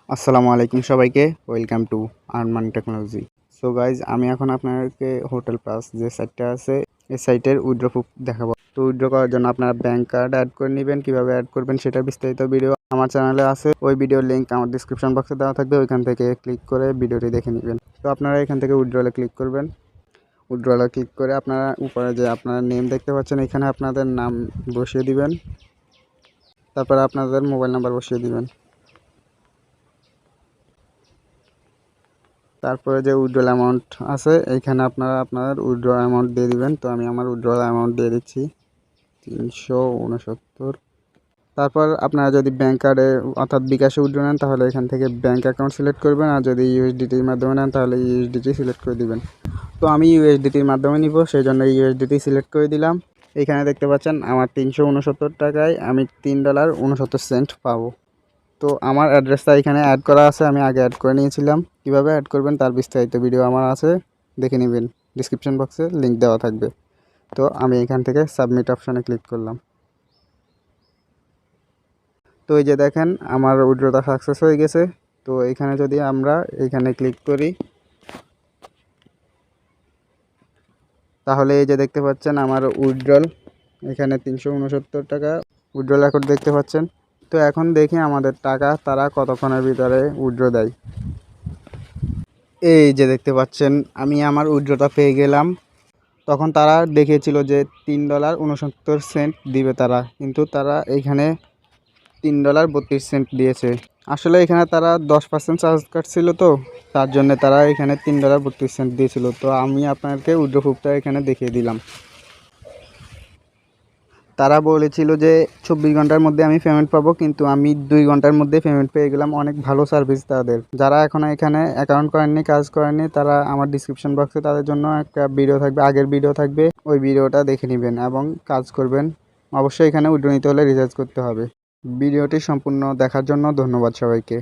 আসসালামু আলাইকুম সবাইকে, welcome to earn money technology. So guys, আমি এখন আপনাদেরকে হোটেল প্লাস যে সাইটটা আছে এই সাইটের উইথড্র প্রুফ দেখাবো। তো উইথড্র করার জন্য আপনারা ব্যাঙ্ক কার্ড অ্যাড করে নেবেন। কীভাবে অ্যাড করবেন সেটা বিস্তারিত ভিডিও আমার চ্যানেলে আছে। ওই ভিডিওর লিঙ্ক আমার ডিসক্রিপশন বক্সে দেওয়া থাকবে, ওইখান থেকে ক্লিক করে ভিডিওটি দেখে নেবেন। তো আপনারা এখান থেকে উইথড্রলে ক্লিক করবেন। উইথড্রলে ক্লিক করে আপনারা উপরে যে আপনার নেম দেখতে পাচ্ছেন, এখানে আপনাদের নাম বসিয়ে দিবেন। তারপরে আপনাদের মোবাইল নাম্বার বসিয়ে দিবেন। তারপরে যে উইথড্রল অ্যামাউন্ট আছে এইখানে আপনারা আপনার উইথড্রল অ্যামাউন্ট দিয়ে দিবেন। তো আমি আমার উইথড্রল অ্যামাউন্ট দিয়ে দিচ্ছি 369। তারপর আপনারা যদি ব্যাঙ্ক কার্ডে অর্থাৎ বিকাশে উইথড্র নেন তাহলে এখান থেকে ব্যাঙ্ক অ্যাকাউন্ট সিলেক্ট করবেন, আর যদি ইউএসডিটির মাধ্যমে নেন তাহলে ইউএসডিটি সিলেক্ট করে দিবেন। তো আমি ইউএসডিটির মাধ্যমে নিব, সেই জন্য ইউএসডিটি সিলেক্ট করে দিলাম। এখানে দেখতে পাচ্ছেন আমার 369 টাকায় আমি $3.69 পাবো। তো আমার অ্যাড্রেসটা এখানে অ্যাড করা আছে, আমি আগে অ্যাড করে নিয়েছিলাম। কিভাবে অ্যাড করবেন তার বিস্তারিত ভিডিও আমার আছে, দেখে নেবেন। ডিসক্রিপশন বক্সে লিঙ্ক দেওয়া থাকবে। তো আমি এখান থেকে সাবমিট অপশানে ক্লিক করলাম। তো এই যে দেখেন আমার উইথড্রটা সাকসেস হয়ে গেছে। তো এখানে যদি আমরা এখানে ক্লিক করি তাহলে এই যে দেখতে পাচ্ছেন আমার উইথড্রল এখানে 369 টাকা উইথড্রল রেকর্ড দেখতে পাচ্ছেন। তো এখন দেখি আমাদের টাকা তারা কতক্ষণের ভিতরে উইথড্র দেয়। এই যে দেখতে পাচ্ছেন আমি আমার উইথড্রটা পেয়ে গেলাম। তখন তারা দেখিয়েছিল যে $3.69 দিবে তারা, কিন্তু তারা এইখানে $3.32 দিয়েছে। আসলে এখানে তারা 10% চার্জ কাটছিল, তো তার জন্য তারা এখানে $3.32 দিয়েছিল। তো আমি আপনাকে উইথড্র প্রুফটা এখানে দেখিয়ে দিলাম। তারা বলেছিল যে 24 ঘন্টার মধ্যে আমি পেমেন্ট পাবো, কিন্তু আমি 2 ঘন্টার মধ্যে পেমেন্ট পেয়ে গেলাম। অনেক ভালো সার্ভিস তাদের। যারা এখনও এখানে অ্যাকাউন্ট করেননি, কাজ করেননি, তারা আমার ডিসক্রিপশন বক্সে তাদের জন্য একটা ভিডিও থাকবে, আগের ভিডিও থাকবে, ওই ভিডিওটা দেখে নেবেন এবং কাজ করবেন। অবশ্যই এখানে উইথড্র নিতে হলে রিচার্জ করতে হবে। ভিডিওটি সম্পূর্ণ দেখার জন্য ধন্যবাদ সবাইকে।